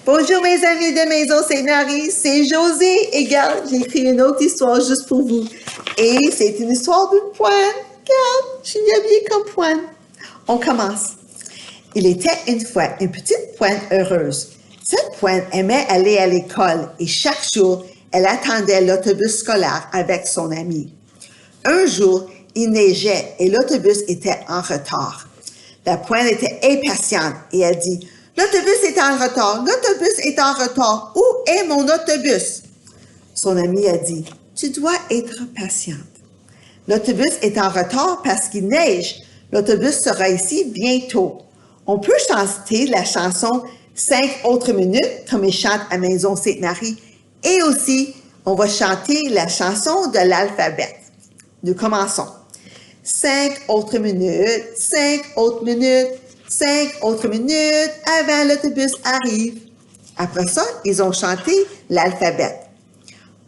Bonjour mes amis de Maison Sainte-Marie, c'est Josée. Et regarde, j'ai écrit une autre histoire juste pour vous. Et c'est une histoire d'une poine. Regarde, je suis habillée comme poine. On commence. Il était une fois une petite poine heureuse. Cette poine aimait aller à l'école et chaque jour, elle attendait l'autobus scolaire avec son ami. Un jour, il neigeait et l'autobus était en retard. La poine était impatiente et elle dit « L'autobus est en retard, l'autobus est en retard, où est mon autobus? » Son ami a dit « Tu dois être patiente. L'autobus est en retard parce qu'il neige. L'autobus sera ici bientôt. On peut chanter la chanson « 5 autres minutes » comme il chante à Maison Sainte-Marie et aussi on va chanter la chanson de l'alphabet. Nous commençons. 5 autres minutes, 5 autres minutes, 5 autres minutes avant l'autobus arrive. Après ça, ils ont chanté l'alphabet.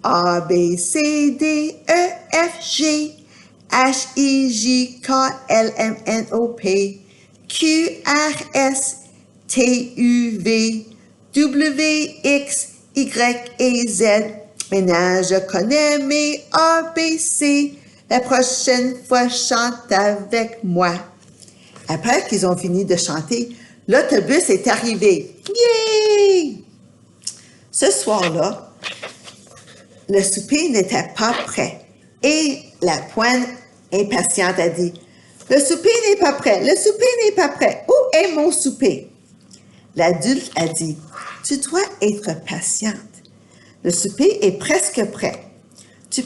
A, B, C, D, E, F, G, H, I, J, K, L, M, N, O, P, Q, R, S, T, U, V, W, X, Y et Z. Maintenant, je connais mes A, B, C. La prochaine fois, chante avec moi. Après qu'ils ont fini de chanter, l'autobus est arrivé. Yay! Ce soir-là, le souper n'était pas prêt. Et la poine impatiente a dit, « Le souper n'est pas prêt, le souper n'est pas prêt. Où est mon souper? » L'adulte a dit, « Tu dois être patiente. Le souper est presque prêt. Tu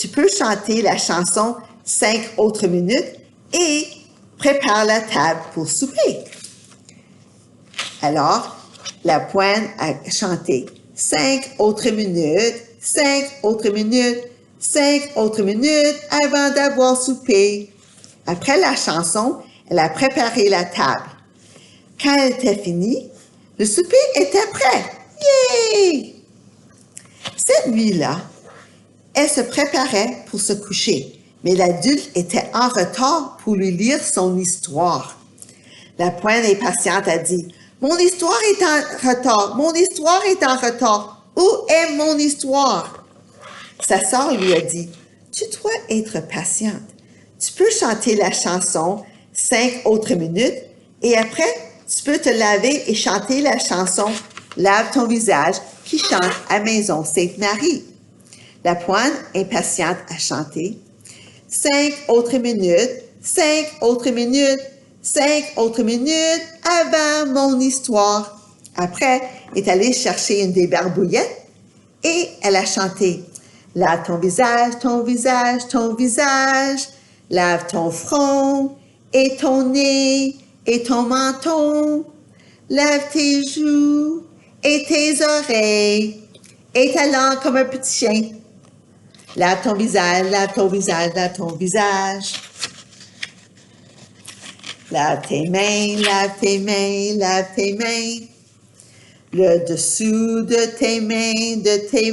peux chanter la chanson « 5 autres minutes » et prépare la table pour souper. Alors, la poine a chanté « 5 autres minutes, 5 autres minutes, 5 autres minutes avant d'avoir soupé. » Après la chanson, elle a préparé la table. Quand elle était finie, le souper était prêt. Yay! Cette nuit-là, elle se préparait pour se coucher, mais l'adulte était en retard pour lui lire son histoire. La poine impatiente a dit, « Mon histoire est en retard, mon histoire est en retard. Où est mon histoire? » Sa sœur lui a dit, « Tu dois être patiente. Tu peux chanter la chanson « 5 autres minutes » et après, tu peux te laver et chanter la chanson « Lave ton visage » qui chante à Maison Sainte-Marie. La poine, impatiente, a chanté « 5 autres minutes, 5 autres minutes, 5 autres minutes avant mon histoire. » Après, elle est allée chercher une des barbouillettes et elle a chanté « Lave ton visage, ton visage, ton visage. Lave ton front et ton nez et ton menton. Lave tes joues et tes oreilles et ta langue comme un petit chien. Lave ton visage, lave ton visage, lave ton visage. Lave tes mains, lave tes mains, lave tes mains. Le dessous de tes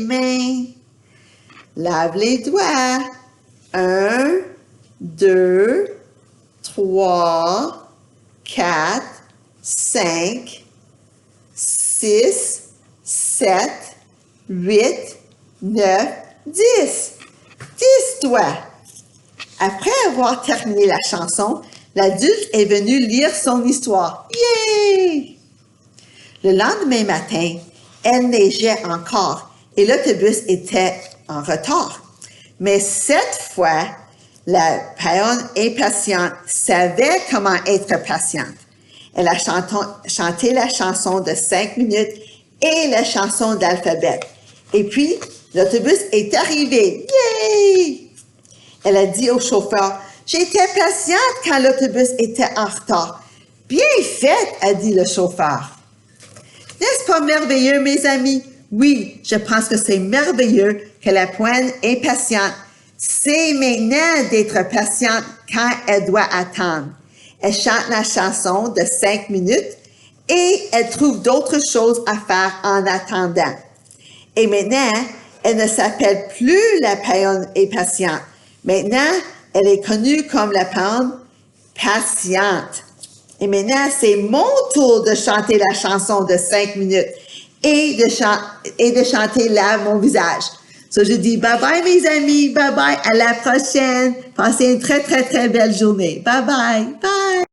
mains. Lave les doigts. 1, 2, 3, 4, 5, 6, 7, 8, 9, 10. 10 doigts. Après avoir terminé la chanson, l'adulte est venu lire son histoire. Yay! Le lendemain matin, elle neigeait encore et l'autobus était en retard. Mais cette fois, la poine impatiente savait comment être patiente. Elle a chanté la chanson de 5 minutes et la chanson d'alphabet. Et puis, l'autobus est arrivé. Yay! Elle a dit au chauffeur, « J'étais patiente quand l'autobus était en retard. »« Bien fait, » a dit le chauffeur. N'est-ce pas merveilleux, mes amis? Oui, je pense que c'est merveilleux que la poine impatiente sait maintenant d'être patiente quand elle doit attendre. Elle chante la chanson de 5 minutes et elle trouve d'autres choses à faire en attendant. Et maintenant, elle ne s'appelle plus la poine impatiente. Maintenant, elle est connue comme la poune patiente. Et maintenant, c'est mon tour de chanter la chanson de 5 minutes. et de chanter Lave mon visage. So, je dis bye bye mes amis, bye bye, à la prochaine. Passez une très, très, très belle journée. Bye bye, bye.